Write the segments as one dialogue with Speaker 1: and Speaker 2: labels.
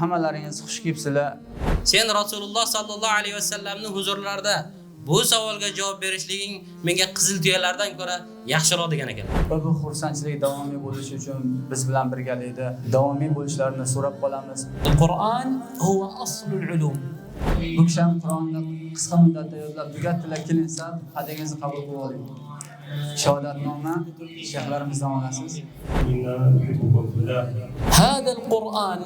Speaker 1: hammalaringiz xush kelibsizlar.
Speaker 2: Sen Rasululloh sallallohu alayhi vasallamning huzurlarida bu savolga javob berishliging menga qizil tuyalardan ko'ra yaxshiroq degan ekan.
Speaker 1: Bu xursandchilik davomiy bo'lishi uchun biz bilan birgalikda davomiy bo'lishlarini so'rab qolamiz.
Speaker 3: Qur'on huwa aslul ulum.
Speaker 1: Bu kishi Qur'onni qisqa muddatda yodlab tugatdilar, kelinsa hadingizni qabul qilib oling. Shahodatnoma shayxlarimizdan olasiz.
Speaker 3: هذا القرآن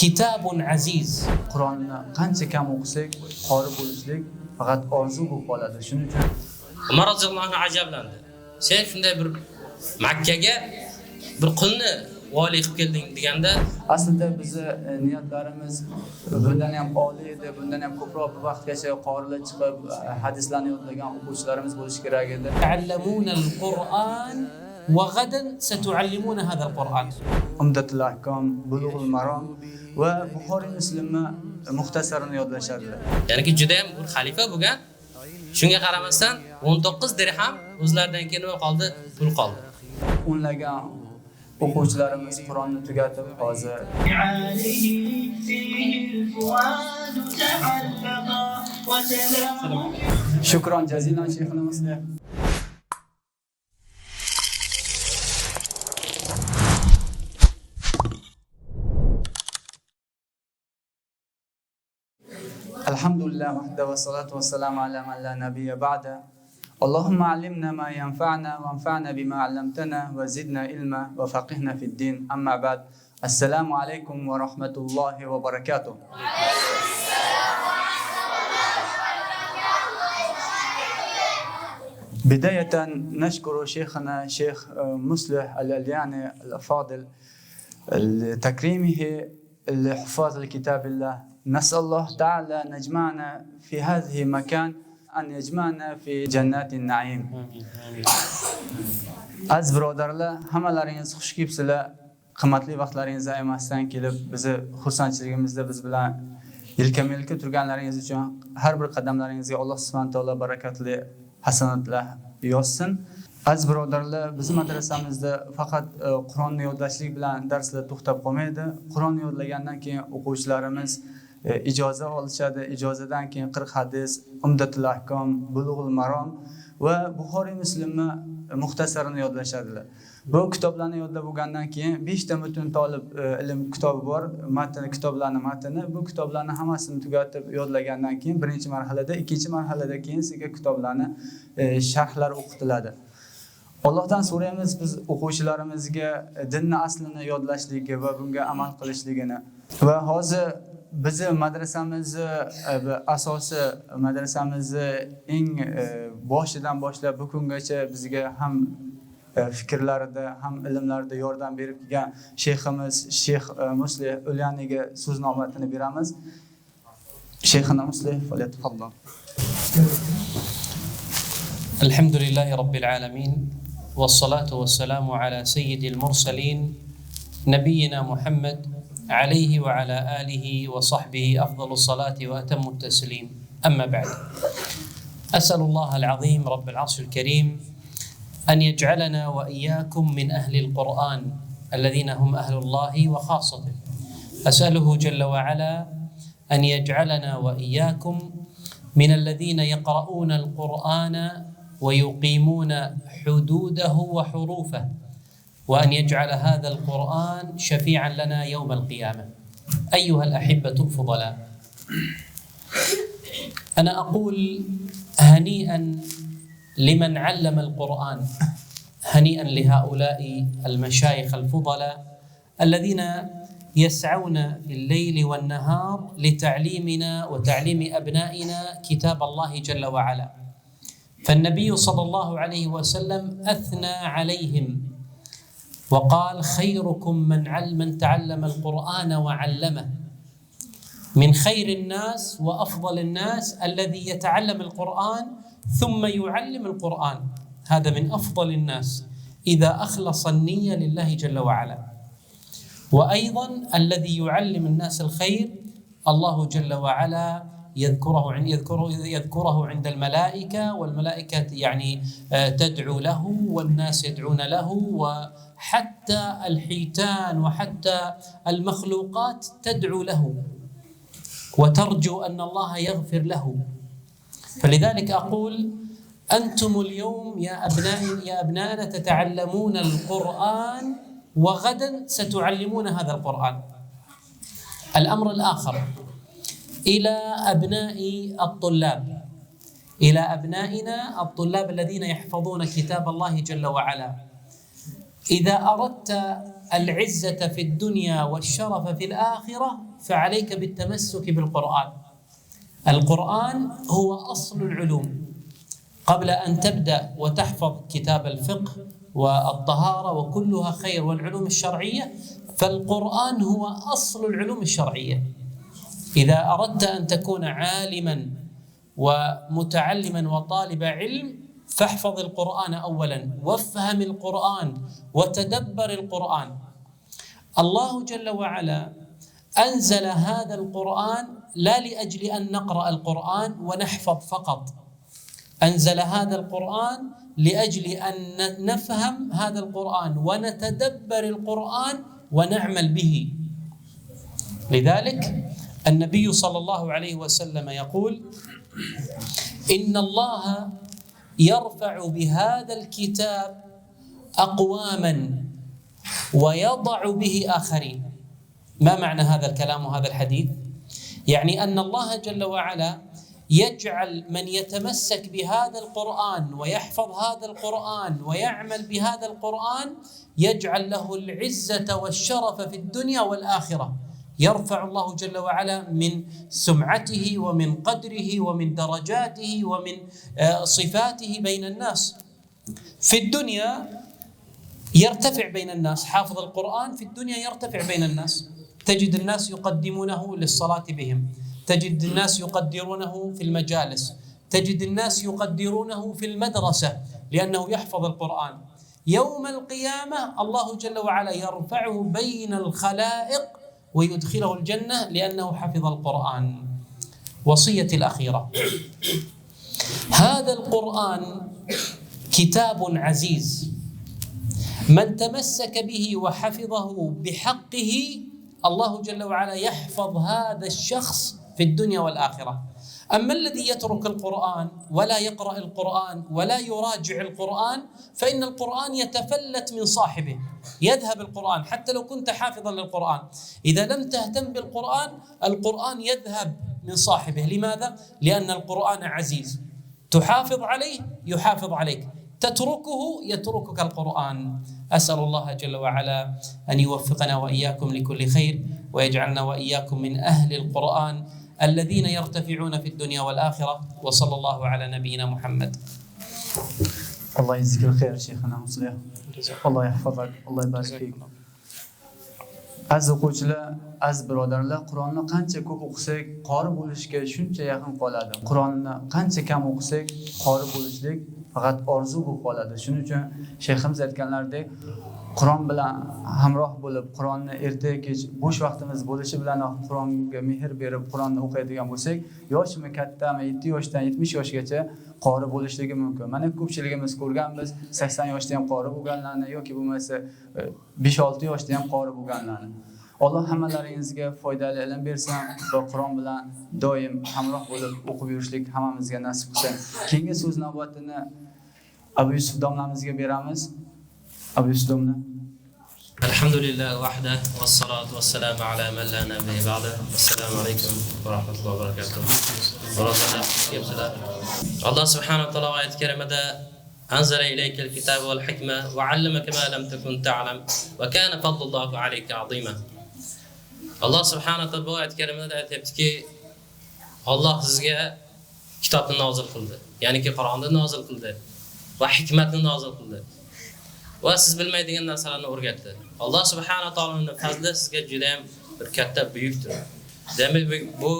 Speaker 3: كتاب عزيز.
Speaker 1: Qur'onni qancha kam o'qisak, qori bo'lishlik faqat orzu bo'lib qoladi. Shuning uchun
Speaker 2: Umar roziyallohu anhu ajablandi. Sen shunday bir Makkaga bir qulni vali qilib kelding deganda,
Speaker 1: aslida bizni niyatlarimiz bundan ham oliy edi, bundan ham ko'proq bir vaqtgacha qorilar chiqib hadislarni yodlagan o'quvchilarimiz bo'lishi kerak edi.
Speaker 3: تعلمون القرآن وغدا ستعلمون هذا القرآن.
Speaker 1: Umdatul ahkom, Bulughul marom va Buxoriy Muslimni muxtasarini yodlashadilar.
Speaker 2: ya'ni juda ham bir xalifa bo'lgan. Shunga qaramasdan 19 dirham o'zlaridan keyin nima qoldi? Pul qoldi.
Speaker 1: O'nlagan o'quvchilarimiz Qur'onni tugatib hozir shukron jazilan shayximizga. Alhamdulillah wahda wa salatu wa salamu ala man la nabiyya ba'da. اللهم علمنا ما ينفعنا وانفعنا بما علمتنا وزدنا علما وفقهنا في الدين. أما بعد، السلام عليكم ورحمة الله وبركاته. بداية نشكر شيخنا شيخ مصلح الألياني الفاضل لتكريمه لحفاظ الكتاب الله. نسأل الله تعالى نجمعنا في هذه المكان، أن يجمعنا في جنات النعيم. Az birodarlar, hammalaringiz xush kelibsizlar. Qimmatli vaqtlaringizni aymasdan kelib, bizni xursandchiligimizda biz bilan yelkama-yelka turganlaringiz uchun har bir qadamlaringizga Alloh subhanahu va taolo barakatli hasanatlar yozsin. Az birodarlar, bizning madrasamizda faqat Qur'onni yodlashlik bilan darslar to'xtab qolmaydi. Qur'onni yodlagandan keyin o'quvchilarimiz ijoza olishadi. Ijozadan keyin 40 hadis, Umdatul ahkom, Bulughul marom va Buxoriy Muslimni muxtasarini yodlashadilar. Bu kitoblarni yodlab bo'lgandan keyin 5 ta butun tolib ilm kitobi bor, kitoblarning matni. Bu kitoblarni hammasini tugatib yodlagandan keyin birinchi marhalada, ikkinchi marhalada keyin sizga kitoblarni sharhlari o'qitiladi. Allohdan so'raymiz biz o'quvchilarimizga dinning aslini yodlashligi va bunga amal qilishligini. Va hozir bizi madrasamizni asosi, madrasamizni eng boshidan boshlab bu kungacha bizga ham fikrlarida, ham ilmlarida yordam berib kelgan shayximiz Shayx Muslih Ulyaniga so'z navbatini beramiz. Shayxina Muslih, falyatafaddal.
Speaker 3: Alhamdulillahi rabbil alamin. والصلاة والسلام على سيد المرسلين نبينا محمد عليه وعلى آله وصحبه أفضل الصلاة وأتم التسليم. أما بعد، أسأل الله العظيم رب العرش الكريم أن يجعلنا وإياكم من أهل القرآن الذين هم أهل الله وخاصته. أسأله جل وعلا أن يجعلنا وإياكم من الذين يقرؤون القرآن ويقيمون حدوده وحروفه، وأن يجعل هذا القرآن شفيعا لنا يوم القيامة. أيها الأحبة الفضلاء، أنا أقول هنيئا لمن علم القرآن، هنيئا لهؤلاء المشايخ الفضلاء الذين يسعون في الليل والنهار لتعليمنا وتعليم أبنائنا كتاب الله جل وعلا. فالنبي صلى الله عليه وسلم أثنى عليهم وقال: خيركم من تعلم القرآن وعلمه. من خير الناس وأفضل الناس الذي يتعلم القرآن ثم يعلم القرآن، هذا من أفضل الناس إذا أخلص النية لله جل وعلا. وأيضا الذي يعلم الناس الخير الله جل وعلا يذكره عند الملائكة، والملائكة يعني تدعو له، والناس يدعون له، وحتى الحيتان وحتى المخلوقات تدعو له وترجو أن الله يغفر له. فلذلك أقول أنتم اليوم يا أبنائنا تتعلمون القرآن، وغدا ستعلمون هذا القرآن. الأمر الآخر إلى أبنائنا الطلاب الذين يحفظون كتاب الله جل وعلا: إذا أردت العزة في الدنيا والشرف في الآخرة فعليك بالتمسك بالقرآن. القرآن هو أصل العلوم. قبل أن تبدأ وتحفظ كتاب الفقه والطهارة وكلها خير والعلوم الشرعية، فالقرآن هو أصل العلوم الشرعية. إذا أردت أن تكون عالما ومتعلما وطالب علم فاحفظ القرآن أولا، وافهم القرآن وتدبر القرآن. الله جل وعلا أنزل هذا القرآن لا لأجل أن نقرأ القرآن ونحفظ فقط، أنزل هذا القرآن لأجل أن نفهم هذا القرآن ونتدبر القرآن ونعمل به. لذلك النبي صلى الله عليه وسلم يقول: إن الله يرفع بهذا الكتاب أقواما ويضع به آخرين. ما معنى هذا الكلام وهذا الحديث؟ يعني أن الله جل وعلا يجعل من يتمسك بهذا القرآن ويحفظ هذا القرآن ويعمل بهذا القرآن يجعل له العزة والشرف في الدنيا والآخرة. يرفع الله جل وعلا من سمعته ومن قدره ومن درجاته ومن صفاته بين الناس. في الدنيا يرتفع بين الناس، حافظ القرآن في الدنيا يرتفع بين الناس، تجد الناس يقدمونه للصلاة بهم، تجد الناس يقدرونه في المجالس، تجد الناس يقدرونه في المدرسة لأنه يحفظ القرآن. يوم القيامة الله جل وعلا يرفعه بين الخلائق ويدخله الجنة لأنه حفظ القرآن. وصيتي الأخيرة: هذا القرآن كتاب عزيز، من تمسك به وحفظه بحقه الله جل وعلا يحفظ هذا الشخص في الدنيا والآخرة. أما الذي يترك القرآن ولا يقرأ القرآن ولا يراجع القرآن فإن القرآن يتفلت من صاحبه، يذهب القرآن حتى لو كنت حافظا للقرآن. إذا لم تهتم بالقرآن القرآن يذهب من صاحبه. لماذا؟ لأن القرآن عزيز، تحافظ عليه يحافظ عليك، تتركه يتركك القرآن. أسأل الله جل وعلا أن يوفقنا وإياكم لكل خير، ويجعلنا وإياكم من أهل القرآن الذين يرتفعون في الدنيا والآخرة. وصلى الله على نبينا محمد.
Speaker 1: الله يجزيك الخير شيخنا مصلح. الله يحفظك، الله يبارك فيك. Aziz o'quvchilar, aziz birodarlar, Qur'onni qancha ko'p o'qisak, qori bo'lishga shuncha yaqin qoladi. Qur'onni qancha kam o'qisak, qori bo'lishlik faqat orzu bo'lib qoladi. Shuning uchun shayximiz aytganlaridek, Qur'on bilan hamroh bo'lib, Qur'onni erta kech bo'sh vaqtimiz bo'lishi bilan Qur'onga mehr berib, Qur'onni o'qiydigan bo'lsak, yoshmi, kattami, 7 yoshdan 70 yoshgacha qori bo'lishligi mumkin. Mana ko'pchiligimiz ko'rganmiz, 80 yoshda ham qori bo'lganlarni yoki bo'lmasa 5-6 yoshda ham qori bo'lganlarni. Alloh hammalaringizga foydali ilm bersin va Qur'on bilan doim hamroh bo'lib o'qib yurishlik hammamizga nasib qilsin. Keyingi so'z navbatini Abu Yusuf domlamizga beramiz. Abu Yusuf domla.
Speaker 2: Alhamdulillah wahda wassalatu wassalamu ala man la nabiyya ba'da. Assalomu alaykum va rahmatullohi va barakatuh. Allah subhanahu wa ta'ala oyat karimada أنزل إليك الكتاب والحكمة وعلمك ما لم تكن تعلم وكان فضل الله عليك عظيما. Allah subhanahu wa ta'ala bu oyat karimada aytibdiki, Alloh sizga kitobni nozil qildi, ya'niki Qur'onni nozil qildi va hikmatni nozil qildi va siz bilmaydigan narsalarni o'rgatdi. Alloh subhanahu wa ta'alaning fazli sizga juda ham bir katta buyukdir. Demak bu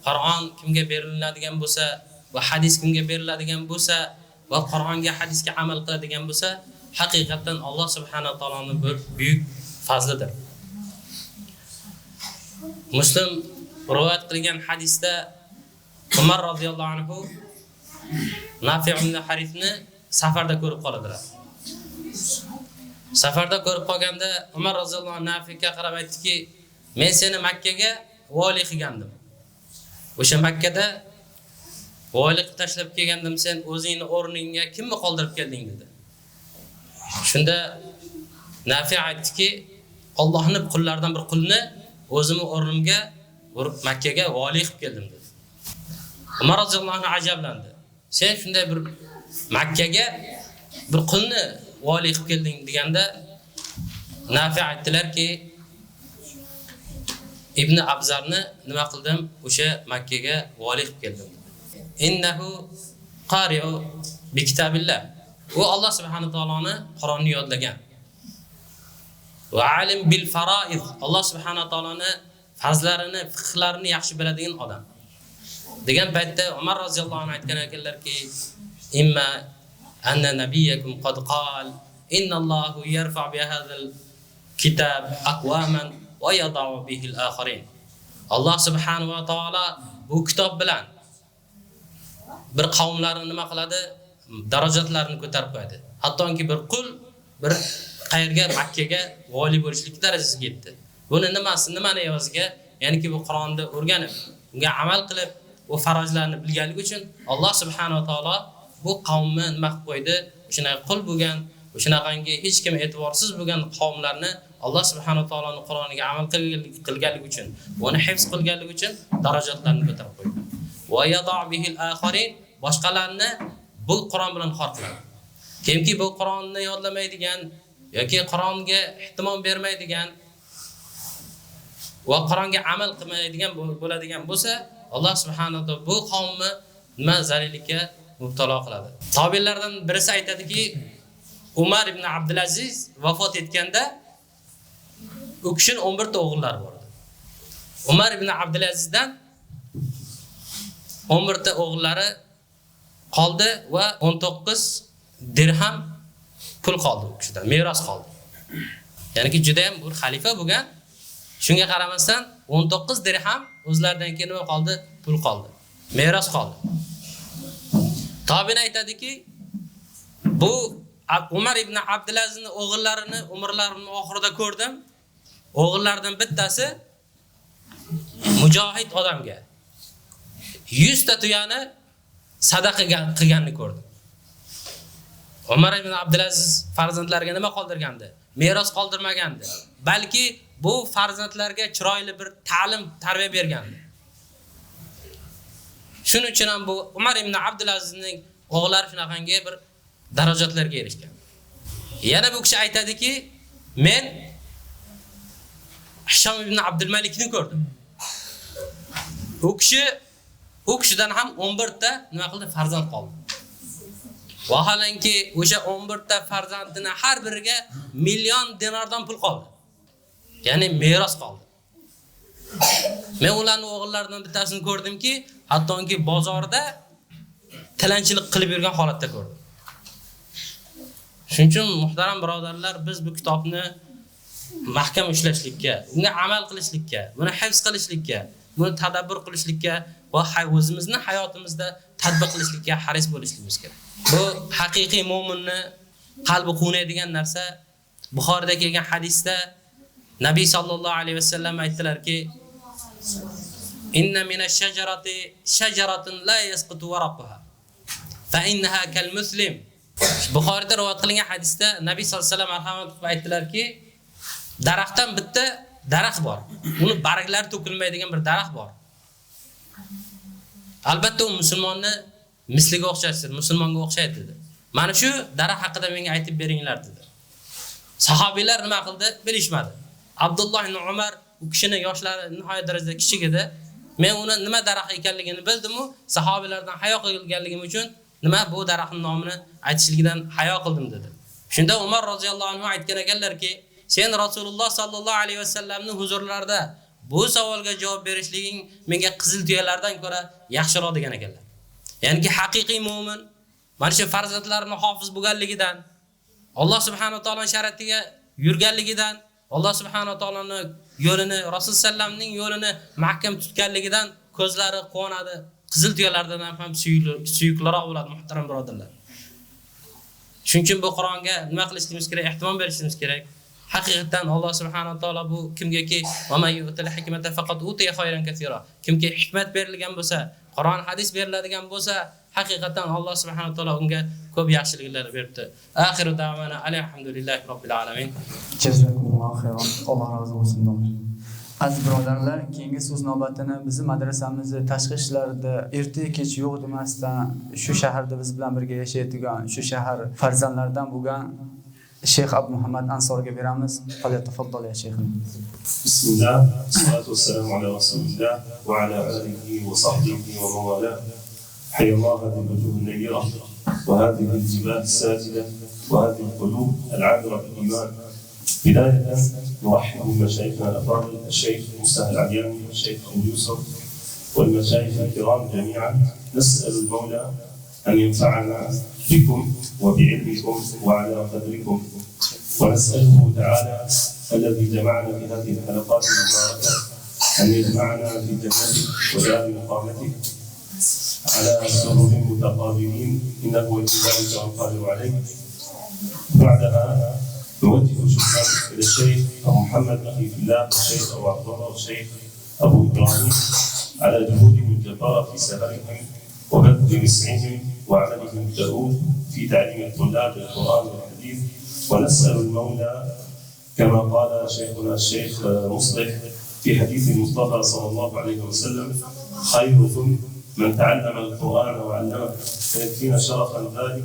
Speaker 2: Qur'on kimga beriladigan bo'lsa va hadis kimga beriladigan bo'lsa va Qur'onga, hadisga amal qiladigan bo'lsa, haqiqatan Alloh subhanahu va taoloning bir buyuk fazlidir. Muslim rivoyat qilgan hadisda Umar roziyallohu anhu Nafi' ibn Harithni safarda ko'rib qoladilar. Safarda ko'rib qolganda Umar roziyallohu anhu Nafi'ga qarab aytdiki, men seni Makka ga vali qilgandim. O'sha Makka da vali tashlab kelgandim, sen o'zingni o'rningga kimni qoldirib kelding dedi. Shunda Nafi' aytdiki, Allohning qullaridan bir qulni o'zimning o'rnimga Makka ga vali qilib keldim dedi. Umar roziyallohu anhu ajablandi. Sen shunday bir Makka ga bir qulni vali qilib kelding deganda Nafi' aytdilarki, Ibn Abzarni nima qildim? O'sha Makka ga vali qilib keldim. Innahu qari'u bi kitabillah. U Alloh subhanahu va taoloning Qur'onni yodlagan. Va alim bil fara'id. Alloh subhanahu va taoloning farzlarini, fiqhlarini yaxshi biladigan odam. Degan paytda Umar roziyallohu anhu aytgan ekanlarki, imma anna nabiyyakum qad qal innallohu yarfa' bi hadzal kitab aqwaman va yad'u bihi al-akharin. Alloh subhanahu va taolo bu kitob bilan bir qavmlarni nima qiladi? Darajatlarini ko'tarib qo'yadi. Hattoki bir qul bir qayerga Makka ga vali bo'lishlik darajasiga yetdi. Buni nimani evaziga? Ya'niki bu Qur'onni o'rganib, unga amal qilib, o farajlarni bilganligi uchun Alloh subhanahu va taolo bu qavmni nima qilib qo'ydi? O'shunday qul bo'lgan, o'shunaqangi hech kim e'tiborsiz bo'lgan qavmlarni Alloh subhanahu va taoloning Qur'oniga amal qilganligi uchun, uni hifz qilganligi uchun darajatlarni ko'tarib qo'ydi. Va yad'u bihi al-akharin, boshqalarni bu Qur'on bilan xor qiladi. Kimki bu Qur'onni yodlamaydigan yoki Qur'onga ehtimom bermaydigan va Qur'onga amal qilmaydigan bo'ladigan bo'lsa, Alloh subhanahu va taolo bu qavmni nima zalillikka mubtalo qiladi. Tobilardan birisi aytadiki, Umar ibn Abdulaziz vafot etganda u kishining 11 ta o'g'illari bor edi. Umar ibn Abdulazizdan 11 ta o'g'illari qoldi va 19 dirham pul qoldi u kishidan, meros qoldi. Ya'ni juda ham bir xalifa bo'lgan. Shunga qaramasdan 19 dirham o'zlaridan keyin nima qoldi? Pul qoldi. Meros qoldi. Tobiin aytadiki, bu Umar ibn Abdulazizning o'g'illarini umrlarining oxirida ko'rdim. O'g'illaridan bittasi mujohid odamga 100 ta tuyani sadaqa qilganini ko'rdim. Umar ibn Abdulaziz farzandlariga nima qoldirgandi? Meros qoldirmagandi. Balki bu farzandlarga chiroyli bir ta'lim, tarbiya bergandi. Shuning uchun ham bu Umar ibn Abdulazizning o'g'illari shunaqangi bir darajatlarga erishgan. Yana bu kishi aytadiki, men Hisham ibn Abdul Malikni ko'rdim. U kishidan ham 11 ta nima qildi? Farzand qoldi. Vaholanki o'sha 11 ta farzandining har biriga million dinardan pul qoldi. Ya'ni meros qoldi. Men ularning o'g'illaridan bittasini ko'rdimki, hattoki bozorda tilanchilik qilib yurgan holatda ko'rdim. Shuning uchun muhtaram birodarlar, biz bu kitobni mahkam ushlashlikka, unga amal qilishlikka, buni hifz qilishlikka, buni tadabbur qilishlikka va o'zimizni hayotimizda tatbiq qilishlikka haris bo'lishligimiz kerak. Bu haqiqiy mo'minni qalbi quvnaydigan narsa. Buxorida kelgan hadisda Nabiy sallallohu alayhi vasallam aytdilarki, inna minash shajarati shajaratun la yasqutu waraqaha fa innaha kal muslim. Buxorida rivoyat qilingan hadisda Nabiy sallallohu alayhi vasallam marhamat qilib aytdilarki, daraxtdan bitta daraxt bor. Uni barglari to'kilmaydigan bir daraxt bor. Albatta u musulmonni misliga o'xshashdir, musulmonga o'xshaydi dedi. Mana shu daraxt haqida menga aytib beringlar dedi. Sahobiylar nima qildi? Bilishmadi. Abdulloh ibn Umar u kishini yoshlari nihoyat darajada kichik edi. Men uni nima daraxt ekanligini bildim-u, sahobiylardan hayo qilganligim uchun nima bu daraxtning nomini aytishligidan hayo qildim dedi. Shunda Umar roziyallohu anhu aytgan ekanlarki, sen Rasululloh sallallohu alayhi vasallamning huzurlarida bu savolga javob berishliging menga qizil tuyalardan ko'ra yaxshiroq degan ekanlar. Ya'ni haqiqiy mu'min mana shu farzandlarini hofiz bo'lganligidan, Alloh subhanahu va taoloning shariatiga yurganligidan, Alloh subhanahu va taoloning yo'lini, Rasul sallamning yo'lini mahkam tutganligidan ko'zlari quvonadi, qizil tuyalardan ham suyukliroq bo'ladi, muhtaram birodarlar. Shuning uchun bu Qur'onga nima qilishimiz kerak? Ehtimom berishimiz kerak. Haqiqatan Alloh subhanahu va taolo bu kimgaki va may yu'til hikmata faqat utiya khayran katira. Kimga hikmat berilgan bo'lsa, Qur'on, hadis beriladigan bo'lsa, haqiqatan Alloh subhanahu va taolo unga ko'p yaxshiliklar beribdi. Oxiru da'vana alhamdulillahi robbil alamin.
Speaker 1: Jazakumullohu xayron. Alloh rozi bo'lsin. Aziz birodarlar, keyingi so'z navbatini bizni madrasamizni tashqi ishlarida erta kech yo'q demasdan shu shaharda biz bilan birga yashaydigan, shu shahar farzandlaridan bo'lgan Sheyx Abu Muhammad Ansorga beramiz. Falyatafaddal ya Sheyx.
Speaker 4: Bismillah, salatu wassalamu ala rasulillah wa ala alihi wa sahbihi wa mawala. Hayallah hadhihi al-wujuh an-nayyira wa hadhihi al-jibal as-sajida wa hadhihi al-qulub al-'amira bil-iman. بداية نرحب بمشايخنا الأفاضل الشيخ مستهل العدياني والشيخ أبو يوسف والمشايخ الكرام جميعا. نسأل المولى أن ينفعنا بكم وبعلمكم وعلى قدركم، ونسأله تعالى الذي جمعنا في هذه الحلقات المباركة أن يجمعنا في جنته ودار مقامته على سرر متقابلين، إنه ولي ذلك والقادر عليه. بعدها نوجه شكرا الى الشيخ ابو محمد اخي في الله والشيخ ابو عبد الله والشيخ ابو ابراهيم على جهودهم الجباره في سهرهم وبذل وسعهم وعملهم الدؤوب في تعليم الطلاب القران والحديث. ونسال المولى كما قال شيخنا الشيخ مصلح في حديث المصطفى صلى الله عليه وسلم: خيركم من تعلم القران وعلمه، فيكفينا شرفا ذلك.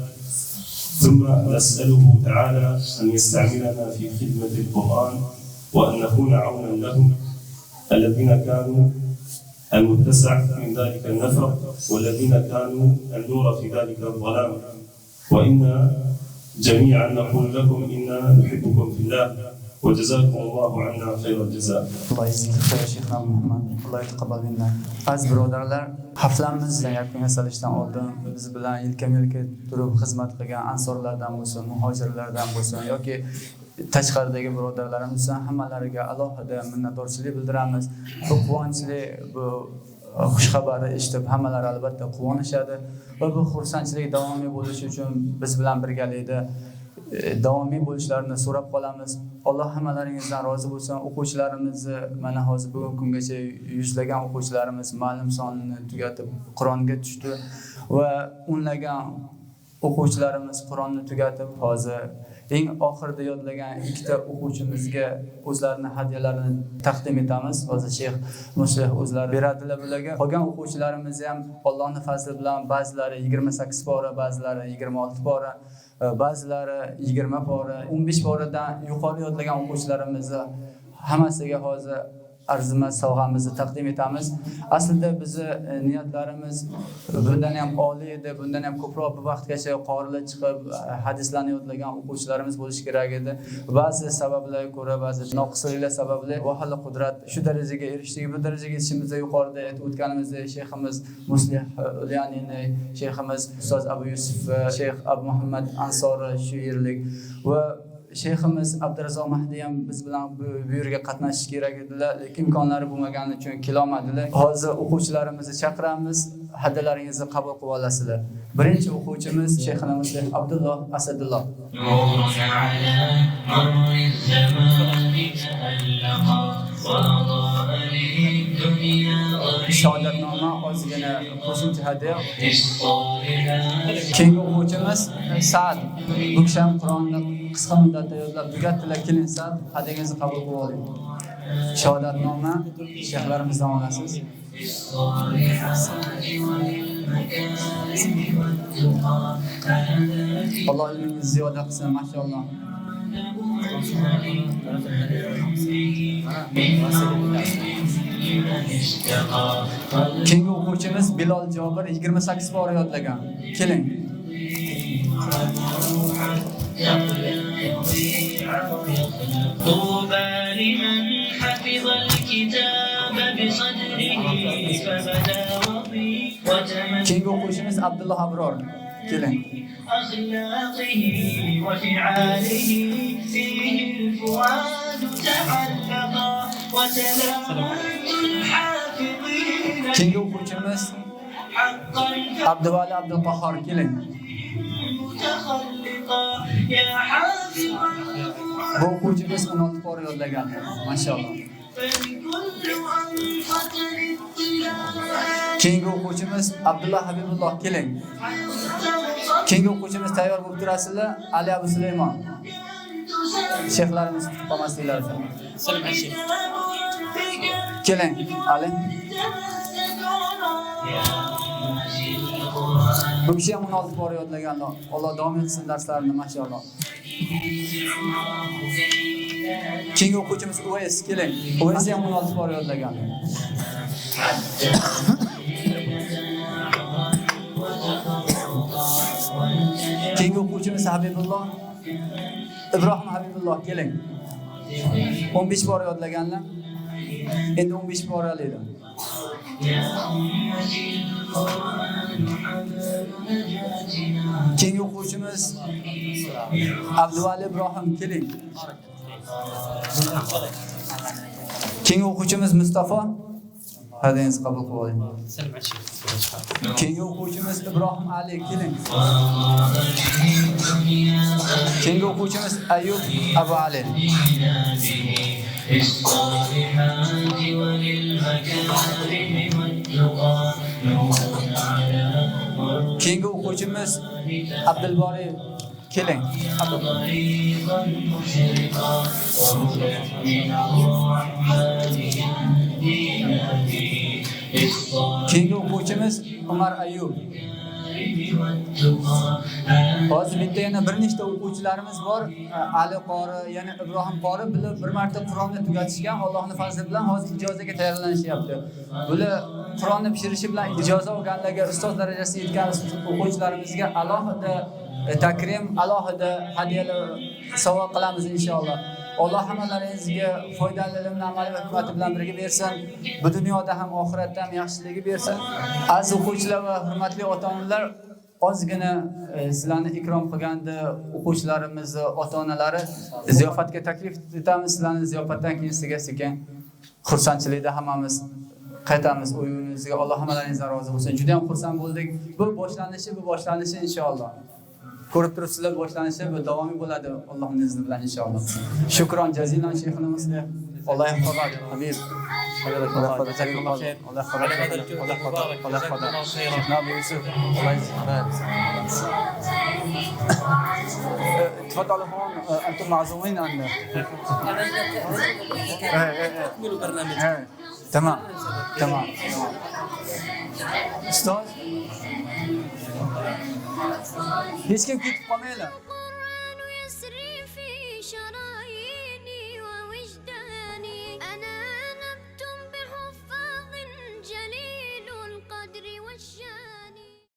Speaker 4: ثم نسأله تعالى أن يستعملنا في خدمة القرآن وأن نكون عونا لهم الذين كانوا المتسع من ذلك النفق والذين كانوا النور في ذلك الظلام. وإنا جميعا نقول لكم إنا نحبكم في الله وجزاكم الله عنا خير الجزاء.
Speaker 1: الله يجزيك خير Sheyx Muhammad. Allah yetqabbal minna. Aziz birodarlar, haftamizdan yakun yasalishdan oldin biz bilan yelka-yelka turib xizmat qilgan ansorlardan bo'lsin, muhojirlardan bo'lsin yoki tashqaridagi birodarlarimiz bo'lsin, hammalariga alohida minnatdorchilik bildiramiz. Bu quvonchli, bu xush xabarni eshitib hammalari albatta quvonishadi va bu xursandchilik davomiy bo'lishi uchun biz bilan birgalikda davomiy bo'lishlarini so'rab qolamiz. Alloh hammalaringizdan rozi bo'lsin. O'quvchilarimizni mana hozir bugun kungacha yuzlagan o'quvchilarimiz ma'lum sonini tugatib Qur'onga tushdi va o'nlagan o'quvchilarimiz Qur'onni tugatib hozir eng oxirida yodlagan ikkita o'quvchimizga o'zlarining hadyalarini taqdim etamiz. Hozir Sheyx Muslih o'zlari beradilar bularga. Qolgan o'quvchilarimiz ham Allohning fazli bilan ba'zilari 28 pora, ba'zilari 26 pora, ba'zilari 20 pora, 15 poradan yuqori yodlagan o'quvchilarimizni hammasiga hozir arzimas sovg'amizni taqdim etamiz. Aslida bizni niyatlarimiz bundan ham oliy edi, bundan ham ko'proq bu vaqtgacha qorilar chiqib hadislarni yodlagan o'quvchilarimiz bo'lishi kerak edi. Ba'zi sabablarga ko'ra, ba'zi noqisliklar sababli vahalla qudrat shu darajaga erishdik. Bu darajaga erishishimizda yuqorida aytib o'tganimizdek Sheyximiz Muslih Ulyonini, Sheyximiz Ustoz Abu Yusuf, Sheyx Abu Muhammad Ansori shu yerlik va Sheyximiz Abdurazzoq Mahdi ham biz bilan bu yerga qatnashish kerak edilar, lekin imkonlari bo'lmagani uchun kela olmadilar. Hozir o'quvchilarimizni chaqiramiz, haddalaringizni qabul qilib olasizlar. Birinchi o'quvchimiz Sheyximiz Abdulloh Asadulloh. Shahodatnoma ozgina qo'shimcha hadya. Keyingi o'quvchimiz Sa'd. Bu kishi ham Qur'onni qisqa muddatda yodlab tugatdilar. Keling Sa'd, hadyangizni qabul qilib oling. Shahodatnoma shayxlarimizdan olasiz. Alloh ilmingizni ziyoda qilsin, maşallah. Keyingi o'quvchimiz Bilol Jobir 28 bor yodlagan. Keling.
Speaker 5: طوبى لمن حفظ الكتاب بصدره فبدا وتمنى
Speaker 1: Keyingi o'quvchimiz Abdulloh Abror. Keling.
Speaker 5: أخلاقه وفعاله فيه الفؤاد تعلقا وتلاوة الحافظين
Speaker 1: Keyingi o'quvchimiz
Speaker 5: حقا
Speaker 1: Abduvali Abdulqahhor keling.
Speaker 5: متخلقا يا حافظ القرآن
Speaker 1: Bu o'quvchimiz 16 bor yodlagan. Mashallah.
Speaker 5: فلكل أنفة للطلاء
Speaker 1: Keyingi o'quvchimiz Abdullah Habibulloh keling. Keyingi o'quvchimiz tayyor bo'lib turasizlar. Ali Abu Sulaymon. Sheyxlarimiz kutib qolmasliklari uchun.
Speaker 3: سلم على الشيخ.
Speaker 1: Keling, Ali. Bu kishi ham 16 bor yodlaganlar. Alloh davom etsin darslarini, mashallah. Keyingi o'quvchimiz Uvays keling. Uvays ham 16 bor yodlagan. Keyingi o'quvchimiz Habibulloh Ibrohim Habibulloh keling. 15 bor yodlaganlar. Endi 15 bor olaydi. Keyingi o'quvchimiz Abduvali Ibrohim keling. Keyingi o'quvchimiz Mustafa. Hadingizni qabul qilib oling.
Speaker 3: سلم على الشيخ.
Speaker 1: Keyingi o'quvchimiz Ibrohim Ali keling. Keyingi o'quvchimiz Ayub Abu Ali.
Speaker 5: للصالحات وللمكارم والتقى نور على مر
Speaker 1: Keyingi o'quvchimiz Abdulbori keling.
Speaker 5: طريقا مشرقا وهدى من الرحمن يهدينا به للصالحات
Speaker 1: Keyingi o'quvchimiz Umar Ayub.
Speaker 5: والتقى
Speaker 1: Hozir bitta yana bir nechta o'quvchilarimiz bor. Ali qori, yana Ibrohim qori bilib bir marta Qur'onni tugatishgan. Allohning fazli bilan hozir ijozaga tayyorlanishyapti. Bular Qur'onni pishirishi bilan ijoza olganlarga, ustoz darajasiga yetgan o'quvchilarimizga alohida takrim, alohida hadiyalar sovg'a qilamiz inshaalloh. Alloh hammalaringizga foydali ilmni amaliy va hikmati bilan birga bersin. Bu dunyoda ham oxiratda ham yaxshiligi bersin. Aziz o'quvchilar va hurmatli ota-onalar, ozgina sizlarni ikrom qilganda o'quvchilarimizni ota-onalari ziyofatga taklif etamiz. Sizlarni ziyofatdan keyin sizga sekin xursandchilikda hammamiz qaytamiz uyingizga. Alloh hammalaringizdan rozi bo'lsin. Juda ham xursand bo'ldik. Bu boshlanishi inshaalloh. Ko'rib turibsizlar, boshlanishi bu davomiy bo'ladi Allohning izni bilan inshaalloh. Shukron jazilan shayximizga. Alloh yahfazak. Habib. Allah jazakalloh xayr. Allah Nabi Yusuf. تفضلوا هون انتم معزومين عندنا.
Speaker 3: اكملوا البرنامج.
Speaker 1: تمام. استاذ Hech kim ketib qolmanglar.